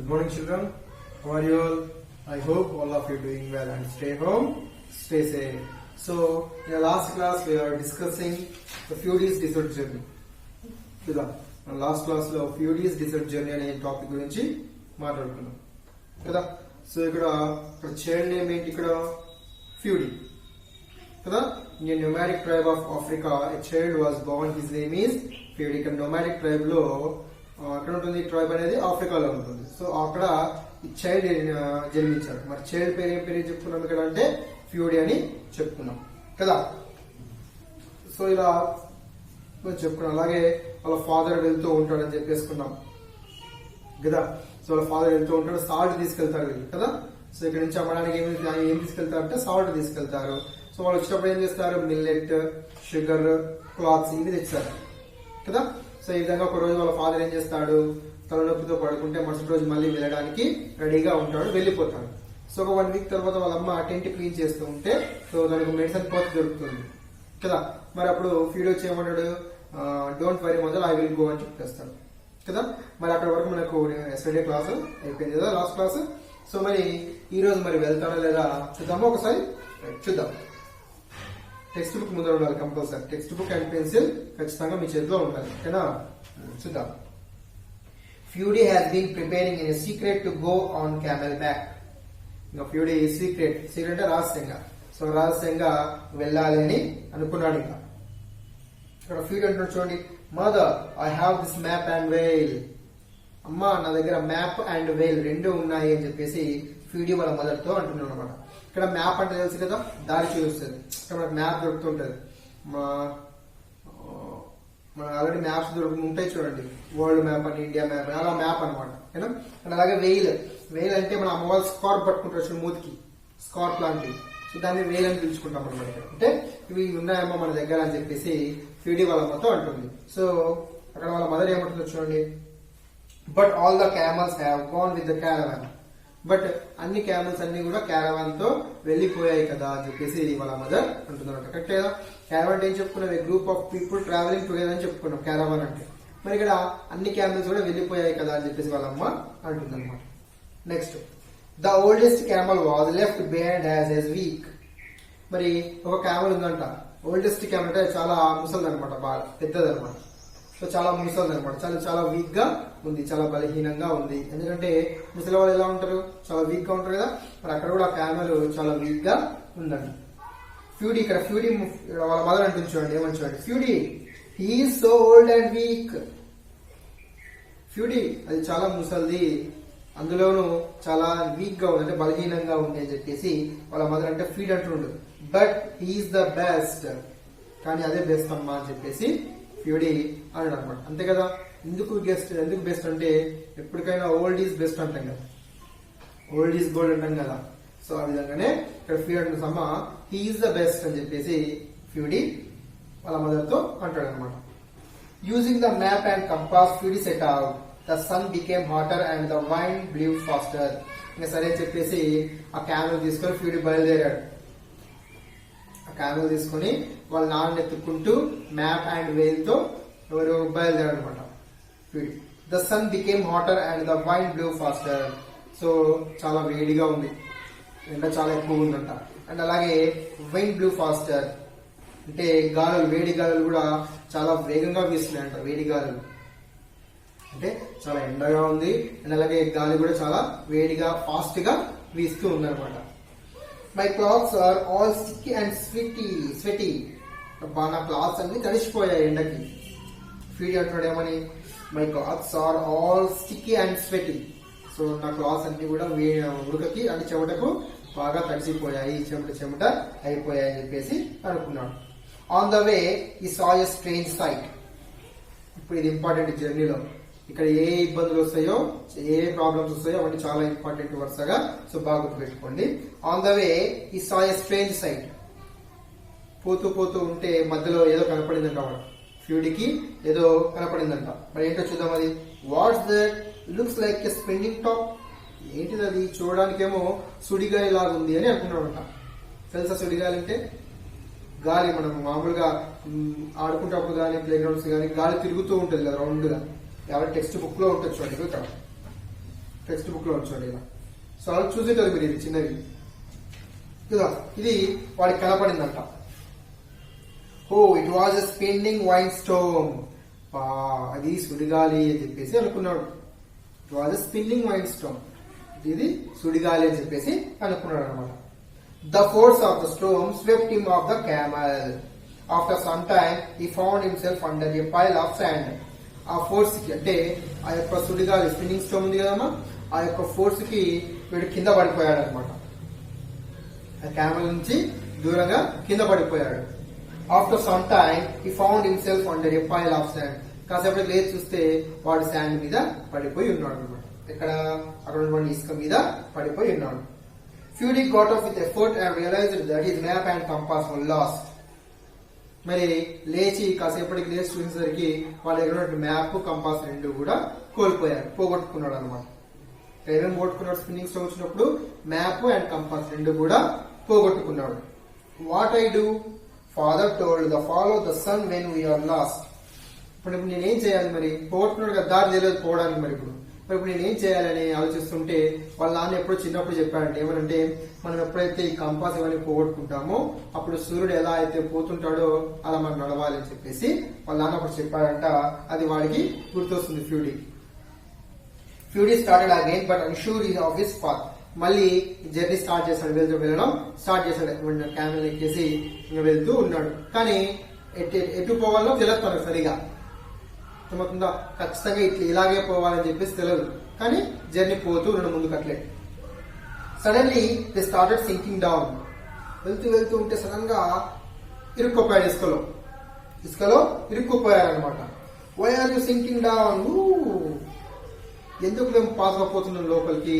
morning, children. How are you all? I hope all of you doing well and stay home, stay safe. So, in the last class, we are discussing the Fudi's Desert Journey. Last class లో Fudi's Desert Journey అనే topic గురించి మాట్లాడుకున్నాం కదా. So ఇక్కడ child name ఏంటి? ఇక్కడ ఫ్యూడీ కదా. In a nomadic tribe of Africa, a child was born. His name is Fudy. ఇక్కడ nomadic tribe లో అక్కడ ఉంటుంది, ట్రైబ్ అనేది ఆఫ్రికాలో ఉంటుంది. సో అక్కడ ఈ చైల్డ్ జన్మించారు. మరి చైల్డ్ పేరు ఏం పేరు చెప్పుకున్నాం ఇక్కడ అంటే ఫ్యూడీ అని చెప్పుకున్నాం కదా. సో ఇలా చెప్పుకున్నాం. అలాగే వాళ్ళ ఫాదర్ వెళ్తూ ఉంటాడని చెప్పేసుకున్నాం కదా. సో వాళ్ళ ఫాదర్ వెళ్తూ ఉంటాడు, సాల్ట్ తీసుకెళ్తారు వీళ్ళు కదా. సో ఇక్కడ నుంచి అమ్మడానికి ఏం తీసుకెళ్తారు అంటే సాల్ట్ తీసుకెళ్తారు. సో వాళ్ళు వచ్చినప్పుడు ఏం చేస్తారు? మిల్లెట్, షుగర్, క్లాత్స్ ఇవి తెచ్చారు కదా. సో ఈ విధంగా ఒక రోజు వాళ్ళ ఫాదర్ ఏం చేస్తాడు? తలనొప్పితో పడుకుంటే మరుసటి రోజు మళ్ళీ వెళ్ళడానికి రెడీగా ఉంటాడు, వెళ్ళిపోతాడు. సో ఒక 1 వీక్ తర్వాత వాళ్ళ అమ్మ టెంట్ క్లీన్ చేస్తూ ఉంటే సో దానికి మెడిసిన్ పాత్ దొరుకుతుంది కదా. మరి అప్పుడు ఫ్యూడీ వచ్చి ఏమన్నాడు? Don't worry mother, I will go అని చెప్పేస్తాడు కదా. మరి అక్కడ వరకు మనకు ఎస్టర్డే క్లాస్ అయిపోయింది కదా, లాస్ట్ క్లాస్. సో మరి ఈ రోజు మరి వెళ్తాడా లేదా చూద్దామా ఒకసారి. చూద్దాం. టెక్స్ట్ బుక్ ముందర ఉండాలి compulsory. Text book and pencil ఖచ్చితంగా మీ చేతిలో ఉండాలి ఓకేనా. చూద్దాం. Fudi has been preparing in secret to go on camel back. ఇంకా ఫ్యూడీ సీక్రెట్ అంటే రహస్యంగా. సో రహస్యంగా వెళ్ళాలి అని అనుకున్నాడు. ఇంకా ఇక్కడ ఫ్యూడీ అంటున్నాడు చూడండి, mother I have this map and veil. అమ్మా నా దగ్గర మ్యాప్ అండ్ వెయిల్ రెండు ఉన్నాయి అని చెప్పేసి ఫ్యూడీ వాళ్ళ మదర్ తో అంటున్నాడు అనమాట. ఇక్కడ మ్యాప్ అంటే తెలుసు కదా, దారి చూపిస్తుంది. ఇక్కడ మనకు మ్యాప్ దొరుకుతుంటది. మన ఆల్రెడీ మ్యాప్స్ ఉంటాయి చూడండి, వరల్డ్ మ్యాప్ అని, ఇండియా మ్యాప్ అని, అలా మ్యాప్ అనమాట. అండ్ అలాగే వెయిల్ అంటే మన అమ్మ వాళ్ళు స్కార్ప్ పట్టుకుంటారు చూడండి, మూతికి స్కార్ప్ లాంటివి. సో దాన్ని వెయిల్ అని పిలుచుకుంటాం అనమాట. అంటే ఇవి ఉన్నాయమ్మా మన దగ్గర అని చెప్పేసి ఫ్యూడీ వాళ్ళ అమ్మతో అంటుంది. సో అక్కడ వాళ్ళ మదర్ ఏమంటుందో చూడండి, but all the camels have gone with the caravan. But అన్ని క్యామల్స్ అన్ని కూడా క్యారవాన్ తో వెళ్లిపోయాయి కదా అని చెప్పేసి వాళ్ళ మదర్ అంటున్నారు. కరెక్ట్ కదా. క్యారవాన్ ఏం చెప్పుకున్నాం? Group of people travelling together అని చెప్పుకున్నాం క్యారవాన్ అంటే. మరి ఇక్కడ అన్ని క్యామల్స్ కూడా వెళ్లిపోయాయి కదా అని చెప్పేసి వాళ్ళ అమ్మ అంటుంది అనమాట. Next, the oldest camel was left behind as week. మరి ఒక క్యామల్ ఉందంట. ఓల్డెస్ట్ క్యామల్ అంటే చాలా ముసలిది అనమాట, బాగా పెద్దది అనమాట. సో చాలా ముసలిది అనమాట, చాలా వీక్ గా ఉంది, చాలా బలహీనంగా ఉంది. ఎందుకంటే ముసలి వాళ్ళు ఎలా ఉంటారు? చాలా వీక్ గా ఉంటారు కదా. మరి అక్కడ కూడా క్యామెల్ చాలా వీక్ గా ఉందండి. ఫ్యూడీ ఇక్కడ ఫ్యూడీ వాళ్ళ మదర్ అంటుంది చూడండి, ఏమని చూడండి, Fudi he is so old and weak. Fudi అది చాలా ముసలిది, అందులోనూ చాలా వీక్ గా ఉంది, అంటే బలహీనంగా ఉంది అని చెప్పేసి వాళ్ళ మదర్ అంటే ఫీడ్ అంటుండు. బట్ హీఈస్ ద బెస్ట్, కానీ అదే బెస్ట్ అమ్మా అని చెప్పేసి ఫ్యూడీ అన్నాడు అనమాట. అంతే కదా. ఎందుకు బెస్ట్ అంటే ఎప్పటికైనా ఓల్డ్ ఈజ్ బెస్ట్ అంటాం కదా, ఓల్డ్ ఈజ్ గోల్డ్ అంటాం కదా. సో ఆ విధంగానే ఇక్కడ ఫ్యూడీ అంటున్న సమ్మ హీఈస్ ద బెస్ట్ అని చెప్పేసి ఫ్యూడీ వాళ్ళ మదర్ తో అంటాడు అనమాట. Using the map and compass Fudi set out. The sun became hotter and the wind blew faster. ఇంకా సరే చెప్పేసి ఆ క్యామెల్ తీసుకొని ఫ్యూడీ బయలుదేరాడు. క్యామెల్ తీసుకుని వాళ్ళ నాన్న ఎత్తుకుంటూ మ్యాప్ అండ్ వెయిల్ తో ఎవరు బయలుదేరారు అనమాట. The sun became hotter and the wind blew faster. So చాలా వేడిగా ఉంది, ఎండ చాలా ఎక్కువ ఉందంట. అండ్ అలాగే వైండ్ బ్లూ ఫాస్టర్ అంటే గాలులు, వేడి గాలులు కూడా చాలా వేగంగా వీస్తున్నాయంట. వేడి గాలులు అంటే చాలా ఎండగా ఉంది, అండ్ అలాగే గాలి కూడా చాలా వేడిగా ఫాస్ట్ గా వీస్తూ ఉందన్నమాట. My clothes are all sticky and sweaty. నా క్లాత్స్ అన్ని తడిసిపోయాయి ఎండకి. ఫ్యూడీ అంటున్నాడు ఏమని, my clothes are all sticky and sweaty. So నా క్లాత్స్ అన్ని కూడా ఉడకకి అంటే చెమటకు బాగా తడిసిపోయాయి, చెమట అయిపోయాయి అని చెప్పేసి అనుకున్నాడు. ఆన్ ద వే ఈ సా ఎ స్ట్రేంజ్ సైట్. ఇప్పుడు ఇది ఇంపార్టెంట్ జర్నీలో. ఇక్కడ ఏ ఇబ్బందులు వస్తాయో, ఏ ప్రాబ్లమ్స్ వస్తాయో అవన్నీ చాలా ఇంపార్టెంట్ వరుసగా. సో బాగా గుర్తుపెట్టుకోండి. ఆన్ ద వే ఈ సా ఎ స్ట్రేంజ్ సైట్. పోతూ ఉంటే మధ్యలో ఏదో కనపడిందంట వాడు. ఫ్యూడీకి ఏదో కనపడిందంట. మరి ఏంటో చూద్దాం. అది what's that? Looks like a spinning top. ఏంటిది అది? చూడడానికేమో సుడిగాలి లాగా ఉంది అని అనుకున్నాడంట. తెలుసా సుడిగాలి అంటే? గాలి మనం మామూలుగా ఆడుకుంటప్పుడు కానీ ప్లే గ్రౌండ్స్ కానీ గాలి తిరుగుతూ ఉంటుంది కదా రౌండ్ గా. ఎవరి టెక్స్ట్ బుక్ లో ఉంటుంది చూడండి టెక్స్ట్ బుక్ లో ఉంచండి ఇలా. సో అలా చూసేటారు మీరు, ఇది చిన్నది కదా, ఇది వాడికి కనపడిందంట. Oh it was a spinning wind storm, అది సుడిగాలి అని చెప్పేసి అనుకున్నాడు. It was a spinning wind storm, ఇది సుడిగాలి అని చెప్పేసి అనుకున్నాడు అనమాట. The force of the storm swept him off the camel. After some time he found himself under a pile of sand. ఆ ఫోర్స్ కి అంటే ఆ యొక్క సుడిగాలి స్పిన్నింగ్ స్టోమ్ ఉంది కదమ్మా, ఆ యొక్క ఫోర్స్ కి వీడు కింద పడిపోయాడు అనమాట. ఆ క్యామెల్ నుంచి దూరంగా కింద పడిపోయాడు. After some time he found himself under a pile of sand. కాసేపటి లేచి చూస్తే వాడు శాండ్ మీద పడిపోయి ఉన్నాడు అనమాట. ఇక్కడ అక్కడ ఉన్నటువంటి ఇసుక మీద పడిపోయి ఉన్నాడు. Fury got off with effort and realised that his map and compass were lost. మరి లేచి కాసేపటికి లేచి చూసేసరికి వాళ్ళ దగ్గర మ్యాప్ కంపాస్ రెండు కూడా కోల్పోయాడు, పోగొట్టుకున్నాడు అనమాట. ఏమేమి పోగొట్టుకున్నాడు స్పిన్నింగ్ స్టోన్ వచ్చినప్పుడు? మ్యాప్ అండ్ కంపాస్ రెండు కూడా పోగొట్టుకున్నాడు. What I do? Father told the follow the sun when we are lost. ఇప్పుడు నేనేం చేయాలి? మరి పోగొట్టుకున్నాడు కదా, దారి తెలియదు పోవడానికి. మరి ఇప్పుడు నేనేం చేయాలని ఆలోచిస్తుంటే వాళ్ళ నాన్న ఎప్పుడో చిన్నప్పుడు చెప్పాడంటే ఏమనంటే, మనం ఎప్పుడైతే ఈ కంపాస్ ఇవన్నీ పోగొట్టుకుంటామో అప్పుడు సూర్యుడు ఎలా అయితే పోతుంటాడో అలా మనం నడవాలి అని చెప్పేసి వాళ్ళ నాన్న అప్పుడు చెప్పాడంట. అది వాడికి గుర్తొస్తుంది Fudi. Fudi started again but unsure of his path. మళ్ళీ జర్నీ స్టార్ట్ చేశాడు, వెళ్ళడం స్టార్ట్ చేశాడు. క్యామెల్ ఎక్కేసి వెళ్తూ ఉన్నాడు. కానీ ఎటు పోవాలో తెలియదు తనకు సరిగా. అర్థమవుతుందా? ఖచ్చితంగా ఇలాగే పోవాలని చెప్పేసి తెలియదు, కానీ జర్నీ పోతూ ఉన్నాడు ముందుకు అట్లే. Suddenly they started sinking down. వెళ్తూ ఉంటే సడన్ గా ఇరుక్కుపోయాడు ఇసుకలో ఇరుక్కుపోయారనమాట. Why are you sinking down? ఎందుకు మేము పాతకపోతున్నాం లోపలికి?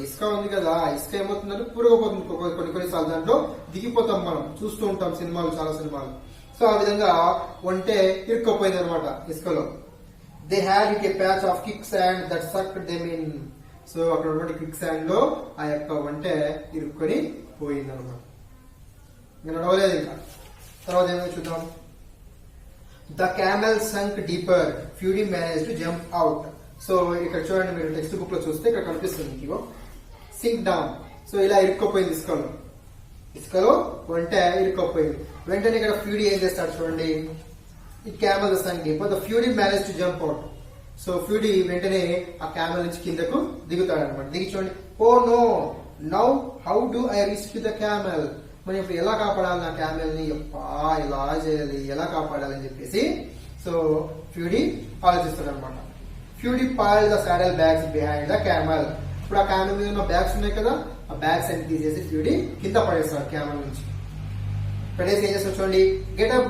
ఇసుక ఉంది కదా, ఇసుక ఏమవుతుందంటే పురగపోతుంది. కొన్నిసార్లు దాంట్లో దిగిపోతాం, మనం చూస్తూ ఉంటాం చాలా సినిమాలు. సో ఆ విధంగా ఒంటే ఇరుక్కుపోయింది అనమాట ఇసుకలో. They had it a patch of kick sand that sucked them in. So అక్కడ ఉన్నటువంటి క్విక్ శాండ్ లో ఆ యొక్క ఒంటె ఇరుక్కొని పోయింది అనమాట. ఇంకా నడవలేదు. ఇంకా తర్వాత ఏమైనా చూద్దాం. The camel sunk deeper, Fury manage to jump out. So ఇక్కడ చూడండి, మీరు టెక్స్ట్ బుక్ లో చూస్తే ఇక్కడ కనిపిస్తుంది మీకు సింక్ డౌన్. సో ఇలా ఇరుక్కుపోయింది ఇసుకలో ఒంటె ఇరుక్కుపోయింది. వెంటనే ఇక్కడ ఫ్యూరీ ఏం చేస్తాడు చూడండి. ఈ camel sunk deeper, the Fury manage to jump out. So Fury వెంటనే ఆ క్యామెల్ నుంచి కిందకు దిగుతాడు అనమాట. దిగి చూడండి, oh no now how do I rescue the camel. మనం ఇప్పుడు ఎలా కాపాడాలి నా క్యామెల్ ని, ఎలా చేయాలి, ఎలా కాపాడాలని చెప్పేసి సో ఫ్యూరీ ఆలోచిస్తాడు అనమాట. Fury piled the saddle bags behind the camel. ఇప్పుడు ఆ క్యామెల్ మీద ఉన్న బ్యాగ్స్ ఉన్నాయి కదా, ఆ బ్యాగ్స్ అన్ని తీసేసి ఫ్యూరీ కింద పడేస్తాడు క్యామెల్ నుంచి. పడేసి ఏం చేస్తాడు చూడండి, get up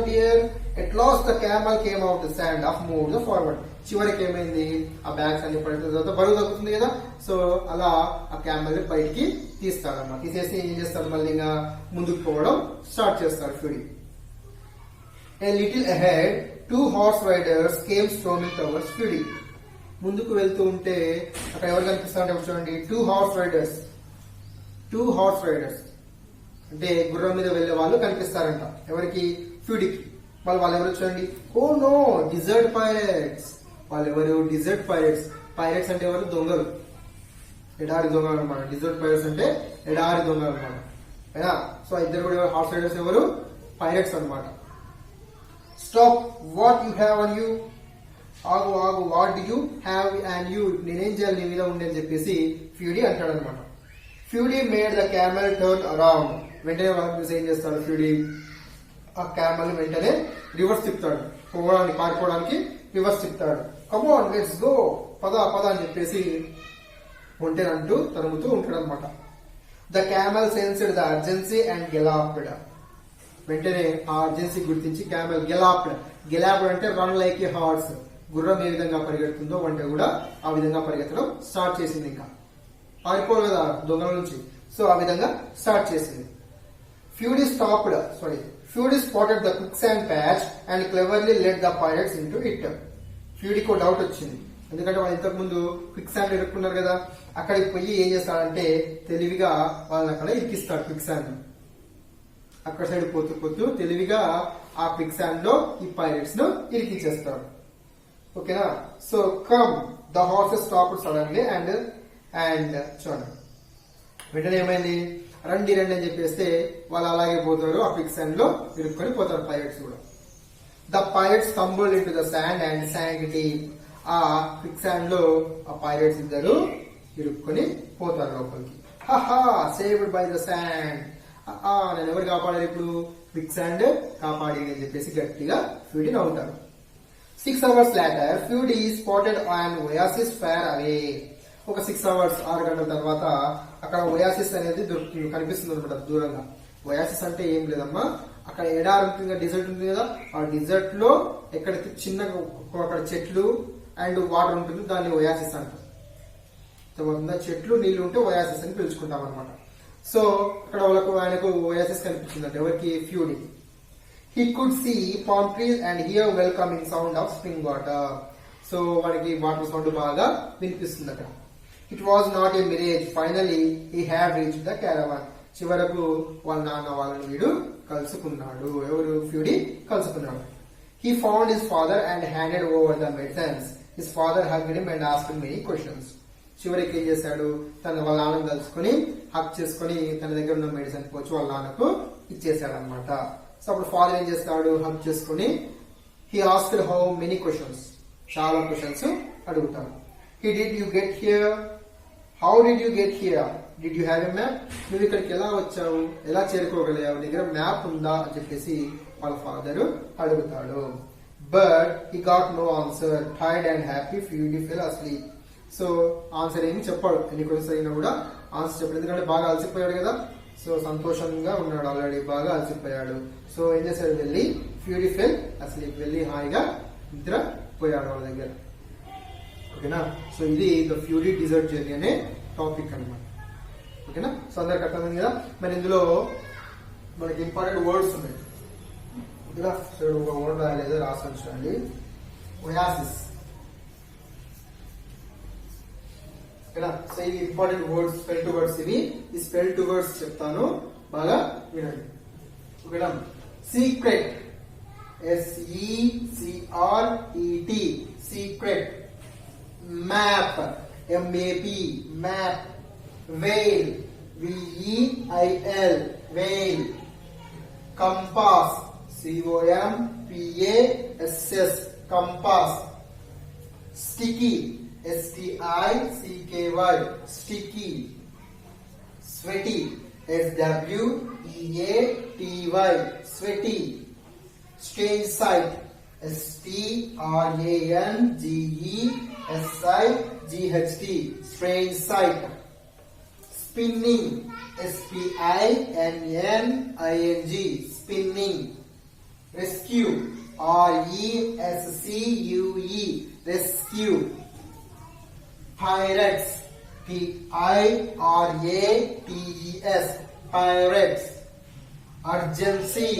dear. At last the camel came out the sand of move the forward. చివరికి ఏమైంది, ఆ బ్యాగ్స్ అన్ని పడిన తర్వాత బరువు తగ్గుతుంది కదా, సో అలా ఆ క్యామెల్ ని బయటికి తీస్తాడన్నమాట. తీసేసి ఏం చేస్తాడు, మళ్ళీ ఇంకా ముందుకు పోవడం స్టార్ట్ చేస్తాడు fury. A little ahead 2 horse riders came storming towards fury. ముందుకు వెళ్తూ ఉంటే అక్కడ ఎవరు కనిపిస్తారంటే చూడండి, 2 హార్స్ రైడర్స్ అంటే గుర్రం మీద వెళ్లే వాళ్ళు కనిపిస్తారంట. ఎవరికి? ఫ్యూడీకి. వాళ్ళు ఎవరు చూడండి, ఓ నో డిజర్ట్ పైరేట్స్. వాళ్ళు ఎవరు? Desert pirates. పైరేట్స్ అంటే ఎవరు? దొంగలు, ఎడారి దొంగలు అనమాట. డిజర్ట్ పైరేట్స్ అంటే ఎడారి దొంగలు అనమాట. అయినా సో ఇద్దరు కూడా హార్స్ రైడర్స్ ఎవరు? పైరేట్స్ అనమాట. Stop, what you have on you. ఆగు, what you have and you. నేనేం చేయాలి నీ మీద ఉండి అని చెప్పేసి ఫ్యూరీ అంటాడు అనమాట. Fury made the camel turn around. వెంటనే వాళ్ళకి ఏం చేస్తాడు ఫ్యూరీ, ఆ క్యామెల్ వెంటనే రివర్స్ తిప్పుతాడు, పారిపోవడానికి రివర్స్ తిప్పుతాడు. కమ్ ఆన్ లెట్స్ గో, పద అని చెప్పేసి ఒంటెనంటూ తరుముతూ ఉంటాడు అనమాట. The camel sensed the urgency and galloped. వెంటనే ఆ అర్జెన్సీ గుర్తించి క్యామెల్ గెలాప్డ్ అంటే రన్ లైక్ ఏ హార్స్. గుర్రం ఏ విధంగా పరిగెడుతుందో ఒంటె కూడా ఆ విధంగా పరిగెత్తడం స్టార్ట్ చేసింది. ఇంకా పారిపోరు కదా దొంగల నుంచి, సో ఆ విధంగా స్టార్ట్ చేసింది. Fury spotted the quicksand patch and cleverly led the pirates into it. ఫ్యూరీకి డౌట్ వచ్చింది, ఎందుకంటే వాళ్ళు ఇంతకు ముందు క్విక్ శాండ్ ఇరుక్కున్నారు కదా, అక్కడికి పోయి ఏం చేస్తాడంటే తెలివిగా వాళ్ళని అక్కడ ఇరికిస్తాడు. క్విక్ శాండ్ అక్కడ సైడ్ పోతూ తెలివిగా ఆ క్విక్ శాండ్ లో ఈ పైరేట్స్ ను ఇరికించేస్తాడు. ఓకేనా? So come the horses stop suddenly and చూడండి వెంటనే ఏమైంది, రండి రండి అని చెప్పేస్తే వాళ్ళు అలాగే పోతారు, ఆ క్విక్ శాండ్ లో ఇరుక్కొని పోతారు పైరట్స్ కూడా. The pirates stumbled into the sand and sank deep. ఆ క్విక్ శాండ్ లో ఆ పైరట్స్ ఇద్దరు ఇరుక్కొని పోతారు లోపలికి. హహా సేవ్డ్ బై ద శాండ్. నేను ఎవరు కాపాడారు ఇప్పుడు, క్విక్ శాండ్ కాపాడింది అని చెప్పేసి గట్టిగా ఫ్యూడీ నవ్వుతారు. 6 hours later, Fudy spotted an oasis far away. ఒక 6 hours 6 గంటల తర్వాత అక్కడ ఒయాసిస్ అనేది కనిపిస్తుంది అనమాట దూరంగా. ఒయాసిస్ అంటే ఏం లేదమ్మా, అక్కడ ఎడారి ఉంటుంది, డిజర్ట్ ఉంటుంది కదా, ఆ డిజర్ట్ లో ఎక్కడైతే చిన్నగా అక్కడ చెట్లు అండ్ వాటర్ ఉంటుంది దాన్ని ఒయాసిస్ అంటారు. చెట్లు నీళ్లు ఉంటే ఒయాసిస్ అని పిలుచుకుంటాం అనమాట. సో అక్కడ ఆయనకు ఒయాసిస్ కనిపించిందంట, ఎవరికి, ఫ్యూడీ. He could see palm trees and hear welcoming sound of spring water. So వాడికి వాటర్ సౌండ్ బాగా వినిపిస్తుంది అక్కడ. It was not a mirage. Finally, he had reached the caravan. చివరకు వాళ్ళ నాన్న వాళ్ళని వీడు కలుసుకున్నాడు. ఎవరు, ఫ్యూడీ కలుసుకున్నాడు. He found his father and handed over the medicines. His father hugged him and asked him many questions. చివరికి ఏం చేశాడు, వాళ్ళ నాన్నను కలుసుకుని హక్ చేసుకుని తన దగ్గర ఉన్న మెడిసిన్ పోచి వాళ్ళ నాన్నకు ఇచ్చేసాడు అనమాట. సో అప్పుడు ఫాదర్ ఏం చేస్తాడు, హక్ చేసుకుని he asked how many questions, చాలా క్వశ్చన్స్ అడుగుతాడు. Did you get here? How did you get here? Did you have a map? నువ్వు ఇక్కడికి ఎలా వచ్చావు, ఎలా చేరుకోగలిగావు, నీ దగ్గర మ్యాప్ ఉందా అని చెప్పేసి వాళ్ళ ఫాదర్ అడుగుతాడు. But he got no answer. Tired and happy, Fudy fell asleep. So answer ఏమి చెప్పాడు, ఎన్ని క్వశ్చన్స్ అయినా కూడా ఆన్సర్ చెప్పాడు, ఎందుకంటే బాగా అలసిపోయాడు కదా. సో సంతోషంగా ఉన్నాడు, ఆల్రెడీ బాగా అలసిపోయాడు. సో ఏం చేశాడు, వెళ్ళి ఫ్యూడీ ఫెల్ అస్లీప్, వెళ్ళి హాయిగా నిద్ర పోయాడు వాళ్ళ దగ్గర. ఓకేనా. సో ఇది ద ఫ్యూడీ డిజర్ట్ జర్నీ అనే టాపిక్ అనమాట. ఓకేనా. సో అందరికి అర్థమైంది కదా. మరి ఇందులో మనకి ఇంపార్టెంట్ వర్డ్స్ ఉన్నాయి. ఓకేనా. సో ఒక వర్డ్ రాయలేదు, రాసి ఉంచండి. ఒయాసిస్. ఓకేనా. సో ఇవి important words, spell to words. ఇవి ఈ స్పెల్ టు వర్డ్స్ చెప్తాను, బాగా వినండి. ఓకేనా. Secret, SECRET, secret. Map, MAP, map. Veil, VEIL, veil. Compass, COMPASS, compass. Sticky, STICKY, sticky. Sweaty, SWEATY, sweaty. Strange sight, STRANGESIGHT, strange sight. Spinning, SPINNING, spinning. Rescue, RESCUE, rescue. Pirates, PIRATES, pirates. Urgency,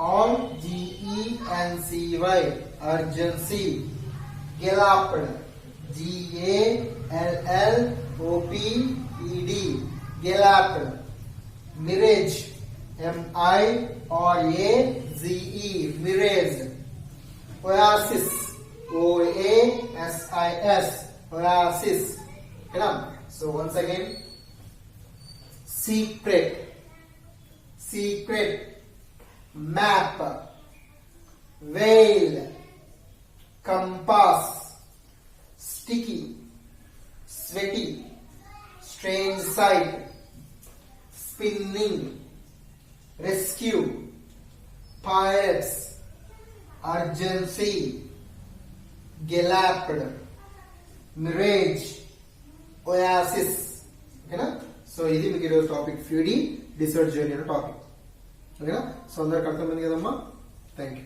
URGENCY, urgency. Galloped, GALLOPED, galloped. Mirage, MIRAGE, mirage. Oasis, OASIS, oasis. Okay. So once again, secret, secret. Map, veil, compass. Sticky, sweaty, strange sight. Spinning, rescue. Pirates, urgency. Galloped, mirage, oasis. ఓకేనా. So ఇది మీకు ఈరోజు topic, ఫ్యూడీ desert journey అనే topic. ఓకేనా. So అందరికి అర్థమైంది కదమ్మా. Thank you.